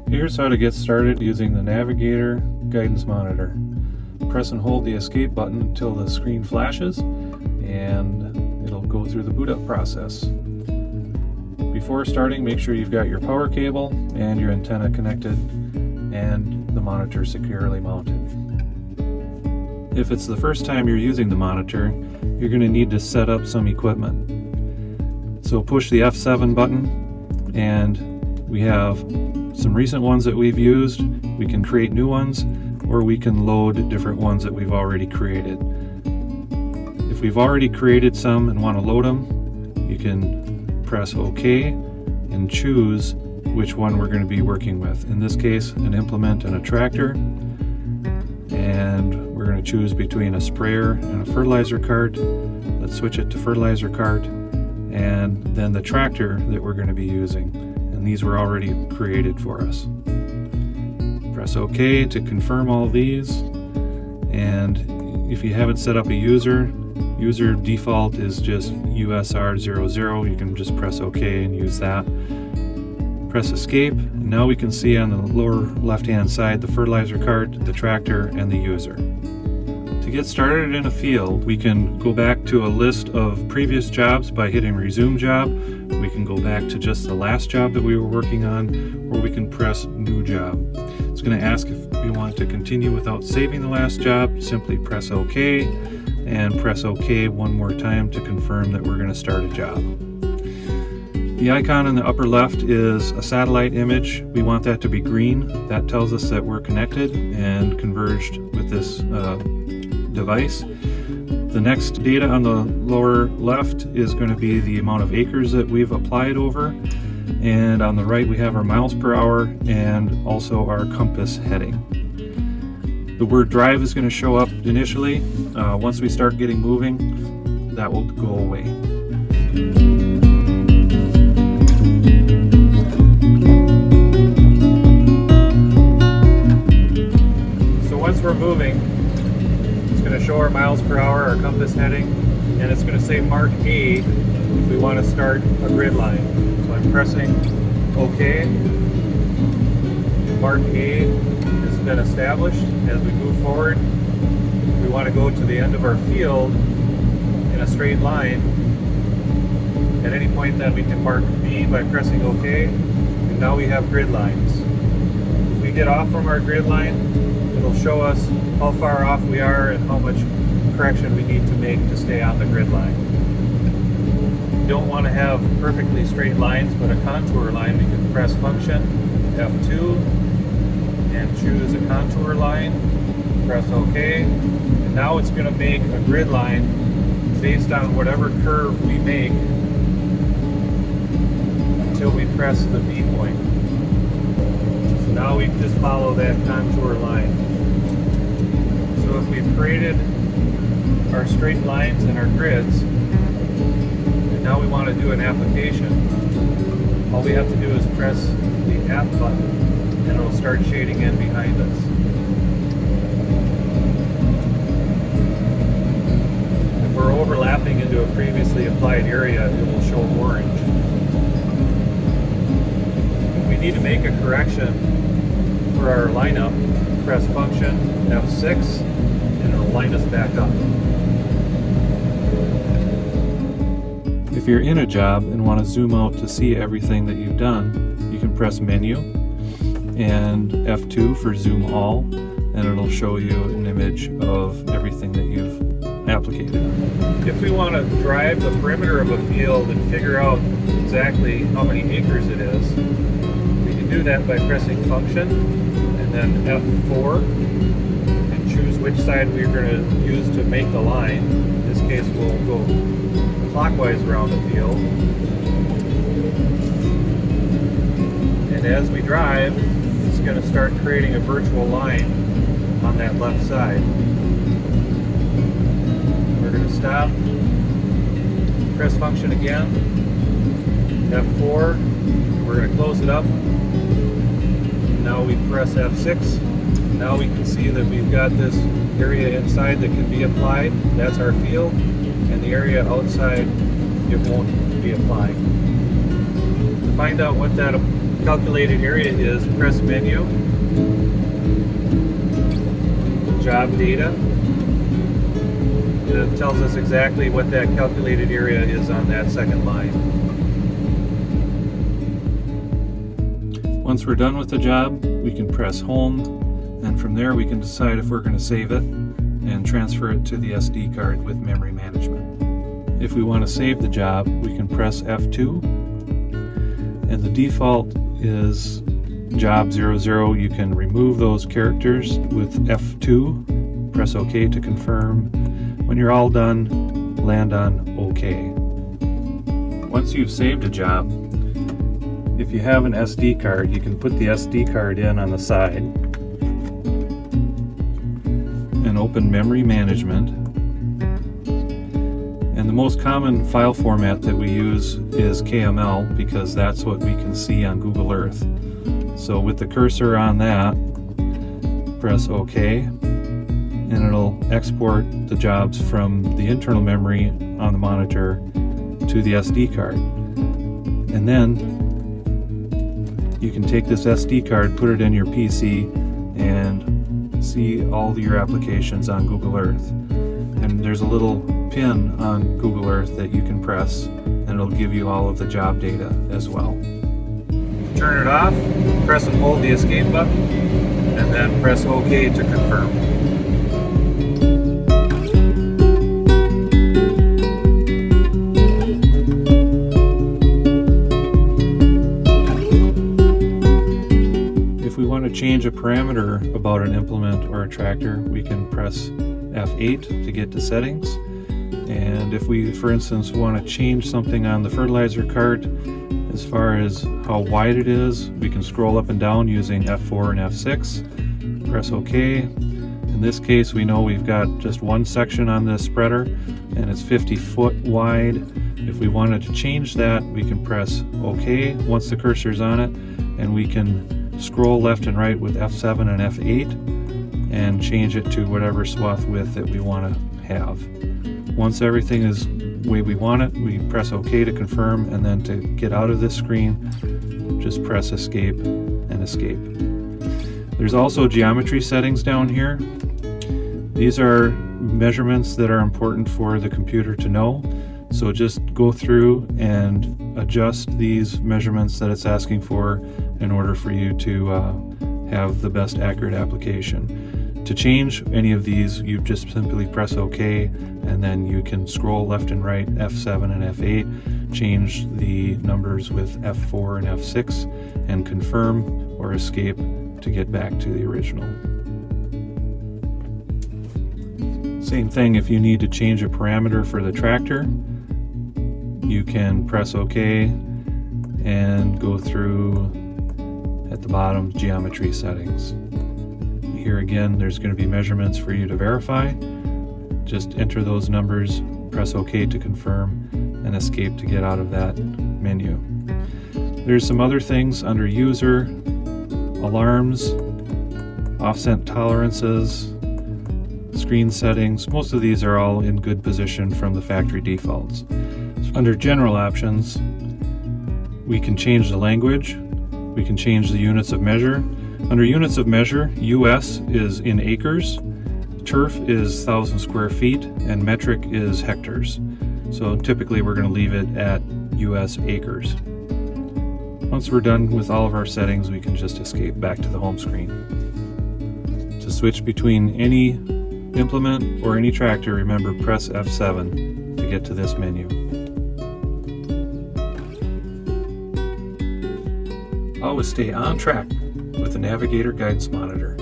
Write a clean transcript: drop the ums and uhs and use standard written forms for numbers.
Here's how to get started using the Navigator guidance monitor. Press and hold the escape button until the screen flashes and it'll go through the boot up process. Before starting, make sure you've got your power cable and your antenna connected and the monitor securely mounted. If it's the first time you're using the monitor, you're going to need to set up some equipment. So push the F7 button, and we have some recent ones that we've used. We can create new ones, or we can load different ones that we've already created. If we've already created some and want to load them, you can press OK and choose which one we're going to be working with. In this case, an implement and a tractor. And we're going to choose between a sprayer and a fertilizer cart. Let's switch it to fertilizer cart, and then the tractor that we're going to be using. And these were already created for us. Press OK to confirm all these. And if you haven't set up a user default is just USR00. You can just press OK and use that. Press escape, and now we can see on the lower left hand side the fertilizer cart, the tractor, and the user. To get started in a field, we can go back to a list of previous jobs by hitting resume job. We can go back to just the last job that we were working on, or we can press new job. It's going to ask if we want to continue without saving the last job. Simply press OK and press OK one more time to confirm that we're going to start a job. The icon in the upper left is a satellite image. We want that to be green. That tells us that we're connected and converged with this device. The next data on the lower left is going to be the amount of acres that we've applied over. And on the right we have our miles per hour and also our compass heading. The word drive is going to show up initially. Once we start getting moving, that will go away. Once we're moving, it's going to show our miles per hour, our compass heading, and it's going to say mark A if we want to start a grid line. So I'm pressing OK. Mark A has been established. As we move forward, if we want to go to the end of our field in a straight line, at any point then we can mark B by pressing OK, and now we have grid lines. If we get off from our grid line, it'll show us how far off we are and how much correction we need to make to stay on the grid line. We don't want to have perfectly straight lines, but a contour line, we can press function F2 and choose a contour line, press OK, and now it's going to make a grid line based on whatever curve we make until we press the B point. So now we just follow that contour line. So if we've created our straight lines and our grids, and now we want to do an application, all we have to do is press the app button and it'll start shading in behind us. If we're overlapping into a previously applied area, it will show orange. If we need to make a correction for our lineup, press function F6 and it'll line us back up. If you're in a job and want to zoom out to see everything that you've done, you can press menu and F2 for zoom all, and it'll show you an image of everything that you've applicated. If we want to drive the perimeter of a field and figure out exactly how many acres it is, we can do that by pressing function and then F4 and choose which side we're going to use to make the line. In this case we'll go clockwise around the field. And as we drive, it's going to start creating a virtual line on that left side. We're going to stop, press function again, F4, we're going to close it up. Now we press F6. Now we can see that we've got this area inside that can be applied. That's our field. and the area outside it won't be applying. To find out what that calculated area is, press Menu, Job Data, and it tells us exactly what that calculated area is on that second line. Once we're done with the job, we can press Home, and from there we can decide if we're going to save it and transfer it to the SD card with memory management. If we want to save the job, we can press F2, and the default is job 00. You can remove those characters with F2, press OK to confirm. When you're all done, land on OK. Once you've saved a job, if you have an SD card, you can put the SD card in on the side and open Memory Management. And the most common file format that we use is KML because that's what we can see on Google Earth. So with the cursor on that, press OK, and it'll export the jobs from the internal memory on the monitor to the SD card. And then you can take this SD card, put it in your PC, and see all your applications on Google Earth. And there's a little pin on Google Earth that you can press, and it'll give you all of the job data as well. Turn it off, press and hold the escape button, and then press OK to confirm. If we want to change a parameter about an implement or a tractor, we can press F8 to get to settings. And if we, for instance, want to change something on the fertilizer cart as far as how wide it is, we can scroll up and down using F4 and F6. Press OK. In this case, we know we've got just one section on this spreader and it's 50 foot wide. If we wanted to change that, we can press OK once the cursor's on it, and we can scroll left and right with F7 and F8 and change it to whatever swath width that we want to have. Once everything is the way we want it, we press OK to confirm, and then to get out of this screen, just press Escape and Escape. There's also geometry settings down here. These are measurements that are important for the computer to know. So just go through and adjust these measurements that it's asking for in order for you to have the best accurate application. To change any of these, you just simply press OK, and then you can scroll left and right, F7 and F8, change the numbers with F4 and F6, and confirm or escape to get back to the original. Same thing if you need to change a parameter for the tractor. You can press OK and go through at the bottom geometry settings. Here again, there's going to be measurements for you to verify. Just enter those numbers, press OK to confirm, and escape to get out of that menu. There's some other things under User, Alarms, Offset Tolerances, Screen Settings. Most of these are all in good position from the factory defaults. Under General Options, we can change the language, we can change the units of measure. Under units of measure, US is in acres, turf is 1,000 square feet, and metric is hectares. So typically we're going to leave it at US acres. Once we're done with all of our settings, we can just escape back to the home screen. To switch between any implement or any tractor, remember press F7 to get to this menu. Always stay on track with the Navigator Guidance Monitor.